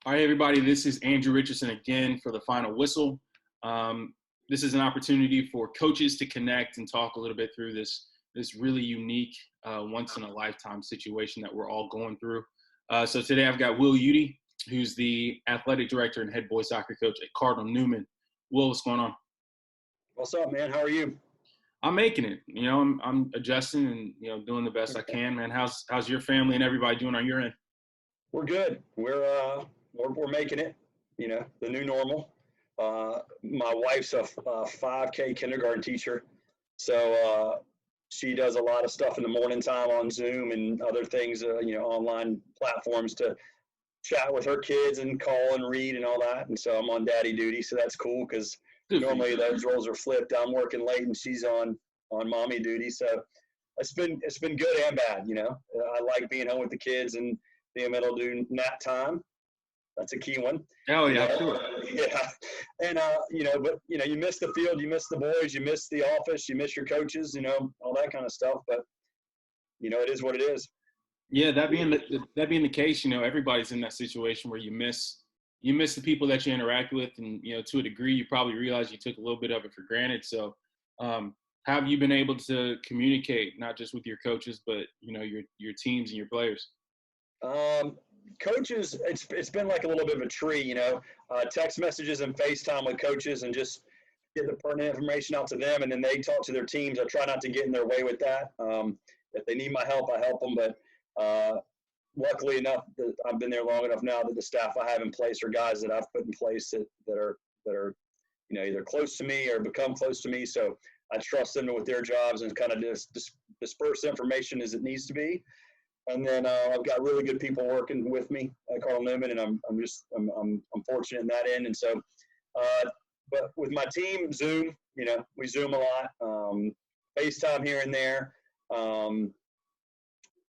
All right, everybody, this is Andrew Richardson again for the final whistle. This is an opportunity for coaches to connect and talk a little bit through this really unique, once-in-a-lifetime situation that we're all going through. So today I've got Will Eudy, who's the athletic director and head boys soccer coach at Cardinal Newman. Will, what's going on? What's up, man? How are you? I'm making it. I'm adjusting and doing the best I can, man. How's your family and everybody doing on your end? We're good. We're making it. The new normal. My wife's a 5K kindergarten teacher, so she does a lot of stuff in the morning time on Zoom and other things, online platforms to chat with her kids and call and read and all that. And so I'm on daddy duty, so that's cool because normally those roles are flipped. I'm working late and she's on mommy duty. So it's been good and bad. I like being home with the kids and being able to do nap time. That's a key one. Oh yeah, sure. Yeah, and but you miss the field, you miss the boys, you miss the office, you miss your coaches, all that kind of stuff. But it is what it is. Yeah, that being the case, everybody's in that situation where you miss the people that you interact with, and to a degree, you probably realize you took a little bit of it for granted. So, have you been able to communicate not just with your coaches, but your teams and your players? Coaches, it's been like a little bit of a tree, text messages and FaceTime with coaches and just get the pertinent information out to them, and then they talk to their teams. I try not to get in their way with that. If they need my help, I help them, but luckily enough that I've been there long enough now that the staff I have in place are guys that I've put in place that are either close to me or become close to me. So I trust them with their jobs and kind of just disperse information as it needs to be. And then I've got really good people working with me at Cardinal Newman, and I'm fortunate in that end. And so, but with my team, Zoom, we Zoom a lot, FaceTime here and there.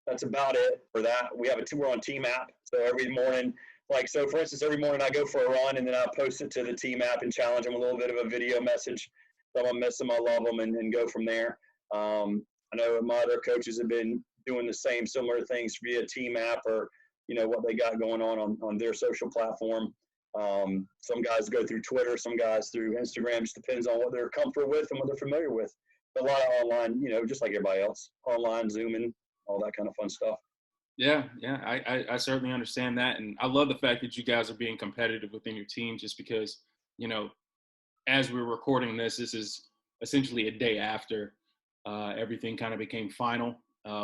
That's about it for that. We're on team app. So every morning, for instance, every morning I go for a run and then I post it to the team app and challenge them a little bit of a video message. If I miss them, I love them and go from there. I know my other coaches have been doing the same similar things via team app or, what they got going on their social platform. Some guys go through Twitter, some guys through Instagram, just depends on what they're comfortable with and what they're familiar with. But a lot of online, just like everybody else, online, Zooming, all that kind of fun stuff. Yeah, I certainly understand that. And I love the fact that you guys are being competitive within your team just because, as we're recording this is essentially a day after everything kind of became final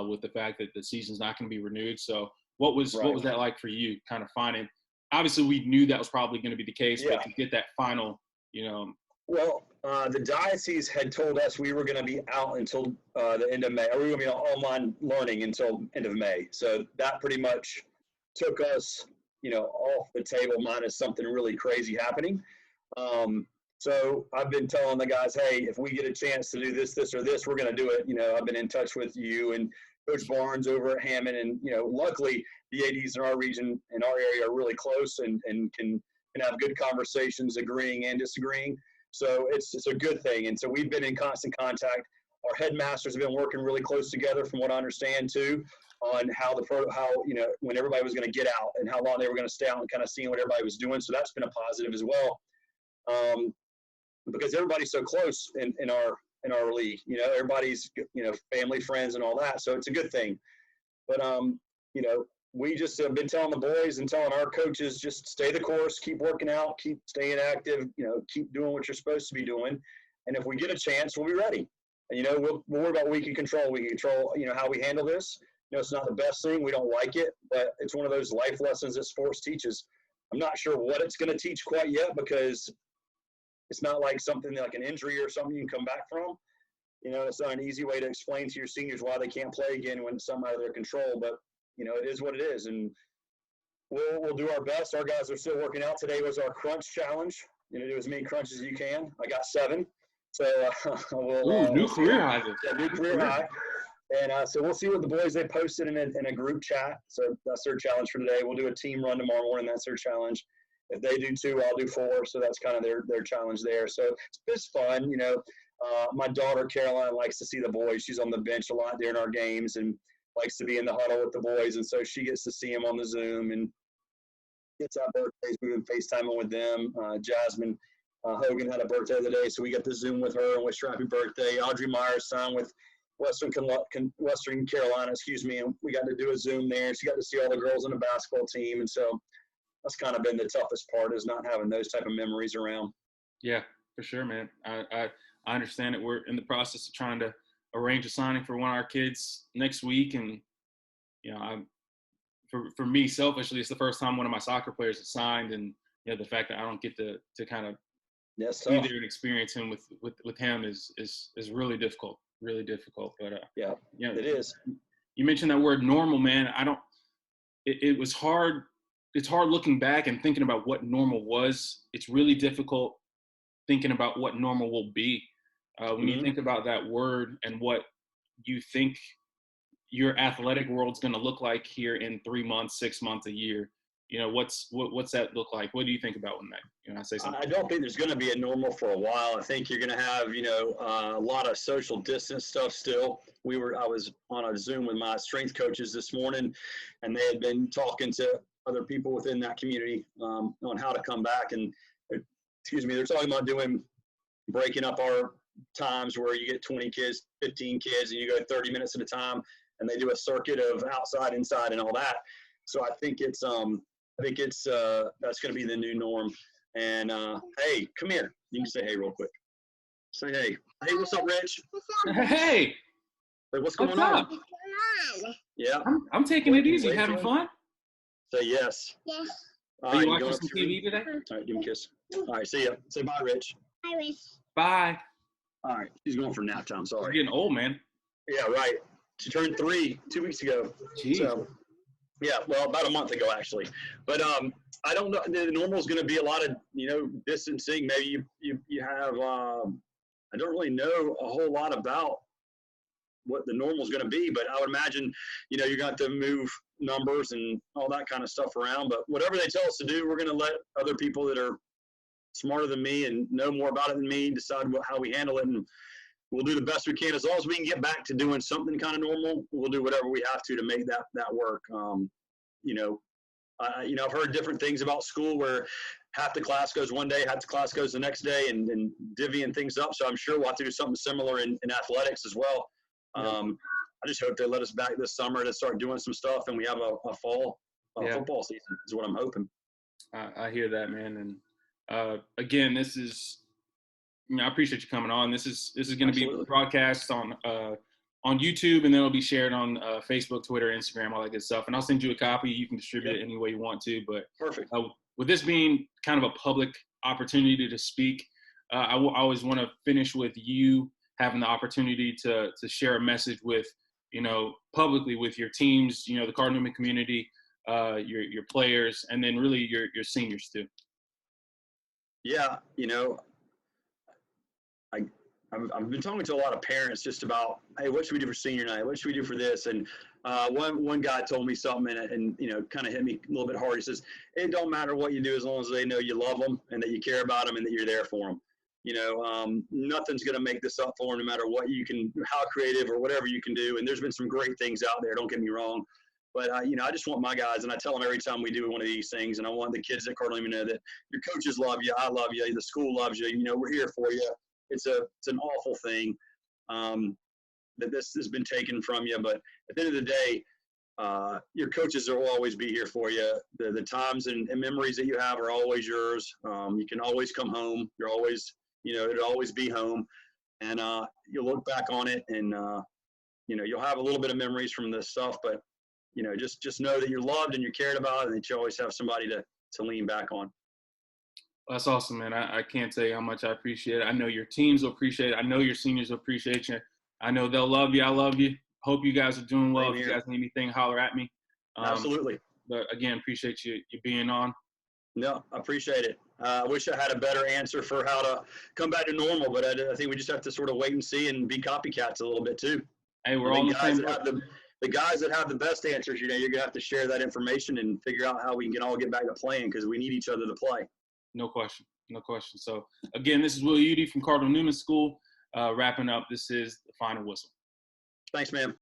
with the fact that the season's not going to be renewed. So what was that like for you, kind of finding – obviously we knew that was probably going to be the case, but to get that final, Well, the diocese had told us we were going to be out until the end of May, or we were going to be online learning until end of May. So that pretty much took us, off the table minus something really crazy happening. So I've been telling the guys, hey, if we get a chance to do this, or this, we're going to do it. I've been in touch with you and Coach Barnes over at Hammond. And, luckily the ADs in our region, in our area are really close and can have good conversations, agreeing and disagreeing. So it's a good thing. And so we've been in constant contact. Our headmasters have been working really close together from what I understand too, on how when everybody was going to get out and how long they were going to stay out and kind of seeing what everybody was doing. So that's been a positive as well. Because everybody's so close in our league, everybody's, family, friends and all that. So it's a good thing. But, we just have been telling the boys and telling our coaches, just stay the course, keep working out, keep staying active, keep doing what you're supposed to be doing. And if we get a chance, we'll be ready. And, we'll worry about what we can control. We can control, how we handle this. It's not the best thing. We don't like it, but it's one of those life lessons that sports teaches. I'm not sure what it's going to teach quite yet because it's not like something like an injury or something you can come back from. It's not an easy way to explain to your seniors why they can't play again when it's something out of their control, but it is what it is, and we'll do our best. Our guys are still working out. Today was our crunch challenge. Do as many crunches as you can. I got 7. So new career high. Yeah, new career high. And so we'll see what the boys, they posted in a group chat. So that's their challenge for today. We'll do a team run tomorrow morning. That's their challenge. If they do 2, I'll do 4. So that's kind of their challenge there. So it's fun. My daughter, Caroline, likes to see the boys. She's on the bench a lot during our games and likes to be in the huddle with the boys. And so she gets to see them on the Zoom. And kids have birthdays. We've been FaceTiming with them. Jasmine Hogan had a birthday the other day, so we got to Zoom with her and wish her happy birthday. Audrey Myers signed with Western Carolina, and we got to do a Zoom there. She got to see all the girls on the basketball team, and so that's kind of been the toughest part, is not having those type of memories around. Yeah, for sure, man. I understand it. We're in the process of trying to arrange a signing for one of our kids next week, and for me selfishly, it's the first time one of my soccer players has signed, and the fact that I don't get to kind of be there and experience him with him is really difficult. Really difficult, but it is. You mentioned that word normal, man. It was hard. It's hard looking back and thinking about what normal was. It's really difficult thinking about what normal will be. When you think about that word and what you think your athletic world's going to look like here in 3 months, 6 months, a year, what's that look like? What do you think about when that, I say something? I don't think there's going to be a normal for a while. I think you're going to have, a lot of social distance stuff still. I was on a Zoom with my strength coaches this morning, and they had been talking to other people within that community on how to come back. And, they're talking about breaking up our times where you get 20 kids, 15 kids, and you go 30 minutes at a time, and they do a circuit of outside, inside, and all that. So I think it's that's going to be the new norm. And hey, come here. You can say hey real quick. Say hey. Hey, what's up, Rich? Hey. Hey, what's going on? Yeah. I'm taking it easy. Having fun? Say yes. Yes. Are you watching some TV today? All right, give him a kiss. All right, see ya. Say bye, Rich. Bye, Rich. Bye. All right, she's going for nap time. Sorry. You're getting old, man. Yeah, right. She turned 3 2 weeks ago. Jeez. So, yeah, well, about a month ago, actually. But I don't know. The normal is going to be a lot of, distancing. Maybe you have I don't really know a whole lot about what the normal is going to be, but I would imagine, you're going to have to move numbers and all that kind of stuff around. But whatever they tell us to do, we're going to let other people that are smarter than me and know more about it than me decide how we handle it. And we'll do the best we can. As long as we can get back to doing something kind of normal, we'll do whatever we have to make that work. I've heard different things about school where half the class goes one day, half the class goes the next day, and divvying things up. So I'm sure we'll have to do something similar in athletics as well. I just hope they let us back this summer to start doing some stuff, and we have a fall football season is what I'm hoping. I hear that, man. And again, this is, I appreciate you coming on. This is going to be broadcast on YouTube, and then it'll be shared on Facebook, Twitter, Instagram, all that good stuff. And I'll send you a copy. You can distribute it any way you want to. But perfect. With this being kind of a public opportunity to speak, I always want to finish with you having the opportunity to share a message with, publicly with your teams, the Cardinal Newman community, your players, and then really your seniors too. Yeah, I've been talking to a lot of parents just about, hey, what should we do for senior night? What should we do for this? And one guy told me something and kind of hit me a little bit hard. He says, it don't matter what you do as long as they know you love them and that you care about them and that you're there for them. Nothing's going to make this up for them, no matter what you can, how creative or whatever you can do. And there's been some great things out there, don't get me wrong. But, I just want my guys, and I tell them every time we do one of these things, and I want the kids at Cardinal Newman to know that your coaches love you, I love you, the school loves you, we're here for you. It's an awful thing that this has been taken from you. But at the end of the day, your coaches will always be here for you. The times and memories that you have are always yours. You can always come home. You're always, it'll always be home. And you'll look back on it and, you'll have a little bit of memories from this stuff. But, just know that you're loved and you're cared about and that you always have somebody to lean back on. That's awesome, man. I can't tell you how much I appreciate it. I know your teams will appreciate it. I know your seniors will appreciate you. I know they'll love you. I love you. Hope you guys are doing well. If you guys need anything, holler at me. Absolutely. But again, appreciate you being on. No, I appreciate it. I wish I had a better answer for how to come back to normal, but I think we just have to sort of wait and see and be copycats a little bit too. Hey, we're all the same. The guys that have the best answers, you're going to have to share that information and figure out how we can all get back to playing because we need each other to play. No question. No question. So, again, this is Will Eudy from Cardinal Newman School. Wrapping up, this is the final whistle. Thanks, man.